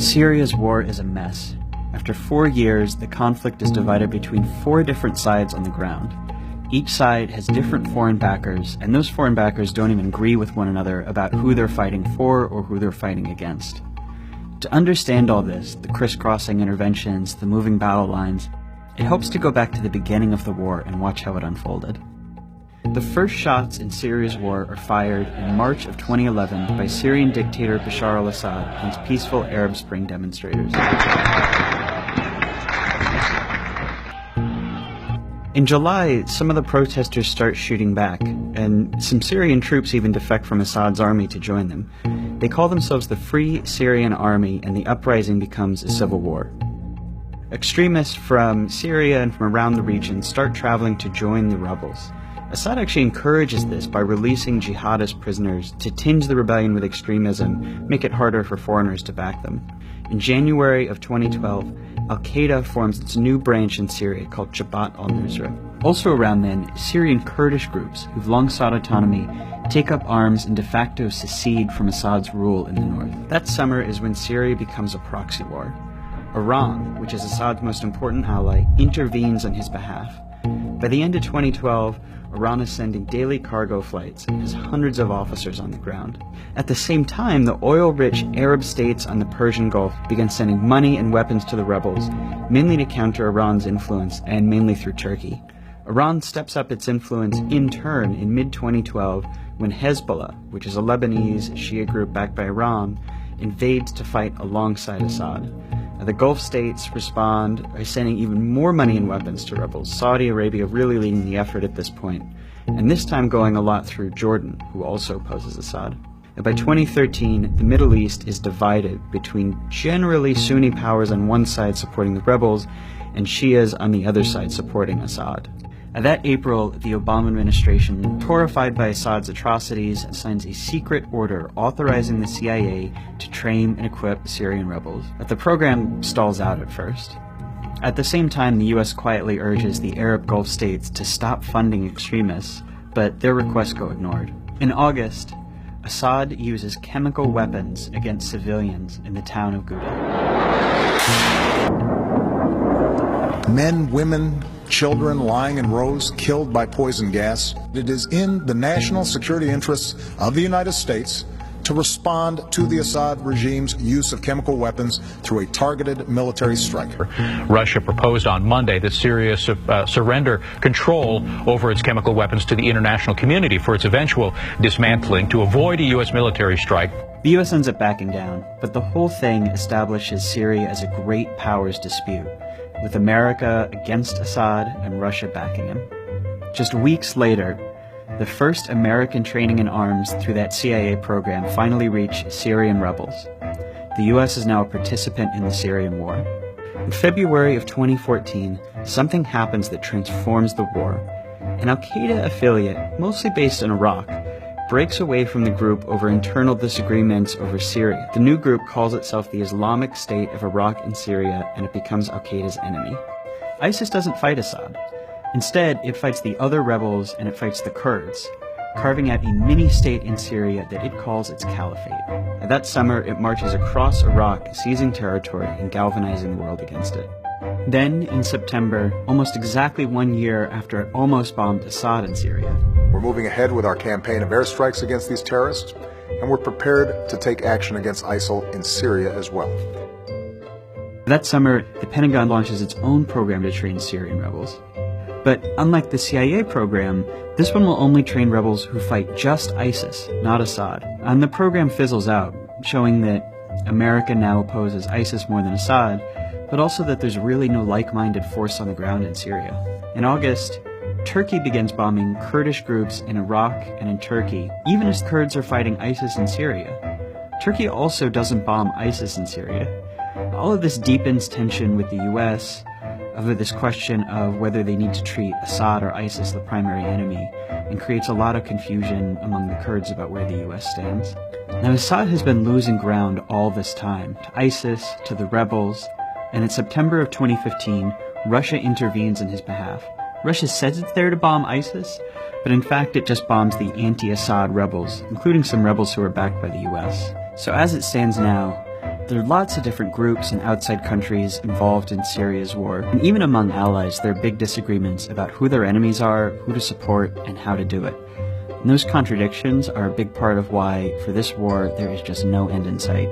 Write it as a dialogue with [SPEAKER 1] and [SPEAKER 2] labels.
[SPEAKER 1] Syria's war is a mess. After 4 years, the conflict is divided between 4 different sides on the ground. Each side has different foreign backers, and those foreign backers don't even agree with one another about who they're fighting for or who they're fighting against. To understand all this, the crisscrossing interventions, the moving battle lines, it helps to go back to the beginning of the war and watch how it unfolded. The first shots in Syria's war are fired in March of 2011 by Syrian dictator Bashar al-Assad and his peaceful Arab Spring demonstrators. In July, some of the protesters start shooting back, and some Syrian troops even defect from Assad's army to join them. They call themselves the Free Syrian Army, and the uprising becomes a civil war. Extremists from Syria and from around the region start traveling to join the rebels. Assad actually encourages this by releasing jihadist prisoners to tinge the rebellion with extremism, make it harder for foreigners to back them. In January of 2012, Al-Qaeda forms its new branch in Syria called Jabhat al-Nusra. Also around then, Syrian Kurdish groups, who've long sought autonomy, take up arms and de facto secede from Assad's rule in the north. That summer is when Syria becomes a proxy war. Iran, which is Assad's most important ally, intervenes on his behalf. By the end of 2012, Iran is sending daily cargo flights and has hundreds of officers on the ground. At the same time, the oil-rich Arab states on the Persian Gulf begin sending money and weapons to the rebels, mainly to counter Iran's influence and mainly through Turkey. Iran steps up its influence in turn in mid-2012 when Hezbollah, which is a Lebanese Shia group backed by Iran, invades to fight alongside Assad. The Gulf states respond by sending even more money and weapons to rebels, Saudi Arabia really leading the effort at this point, and this time going a lot through Jordan, who also opposes Assad. And by 2013, the Middle East is divided between generally Sunni powers on one side supporting the rebels and Shias on the other side supporting Assad. That April, the Obama administration, horrified by Assad's atrocities, signs a secret order authorizing the CIA to train and equip Syrian rebels. But the program stalls out at first. At the same time, the U.S. quietly urges the Arab Gulf states to stop funding extremists, but their requests go ignored. In August, Assad uses chemical weapons against civilians in the town of Ghouta.
[SPEAKER 2] Men, women, children lying in rows, killed by poison gas. It is in the national security interests of the United States to respond to the Assad regime's use of chemical weapons through a targeted military strike.
[SPEAKER 3] Russia proposed on Monday that Syria surrender control over its chemical weapons to the international community for its eventual dismantling to avoid a U.S. military strike.
[SPEAKER 1] The U.S. ends up backing down, but the whole thing establishes Syria as a great powers dispute, with America against Assad and Russia backing him. Just weeks later, the first American training in arms through that CIA program finally reached Syrian rebels. The U.S. is now a participant in the Syrian war. In February of 2014, something happens that transforms the war. An Al-Qaeda affiliate, mostly based in Iraq, breaks away from the group over internal disagreements over Syria. The new group calls itself the Islamic State of Iraq and Syria, and it becomes Al-Qaeda's enemy. ISIS doesn't fight Assad. Instead, it fights the other rebels and it fights the Kurds, carving out a mini-state in Syria that it calls its caliphate. And that summer, it marches across Iraq, seizing territory and galvanizing the world against it. Then, in September, almost exactly 1 year after it almost bombed Assad in Syria,
[SPEAKER 2] We're moving ahead with our campaign of airstrikes against these terrorists, and we're prepared to take action against ISIL in Syria as well.
[SPEAKER 1] that summer, the Pentagon launches its own program to train Syrian rebels. But unlike the CIA program, this one will only train rebels who fight just ISIS, not Assad. And the program fizzles out, showing that America now opposes ISIS more than Assad, but also that there's really no like-minded force on the ground in Syria. In August, Turkey begins bombing Kurdish groups in Iraq and in Turkey, even as Kurds are fighting ISIS in Syria. Turkey also doesn't bomb ISIS in Syria. All of this deepens tension with the US over this question of whether they need to treat Assad or ISIS the primary enemy, and creates a lot of confusion among the Kurds about where the US stands. Now, Assad has been losing ground all this time, to ISIS, to the rebels, and in September of 2015, Russia intervenes in his behalf. Russia says it's there to bomb ISIS, but in fact it just bombs the anti-Assad rebels, including some rebels who are backed by the US. So as it stands now, There are lots of different groups and outside countries involved in Syria's war, and even among allies there are big disagreements about who their enemies are, who to support, and how to do it. And those contradictions are a big part of why, for this war, there is just no end in sight.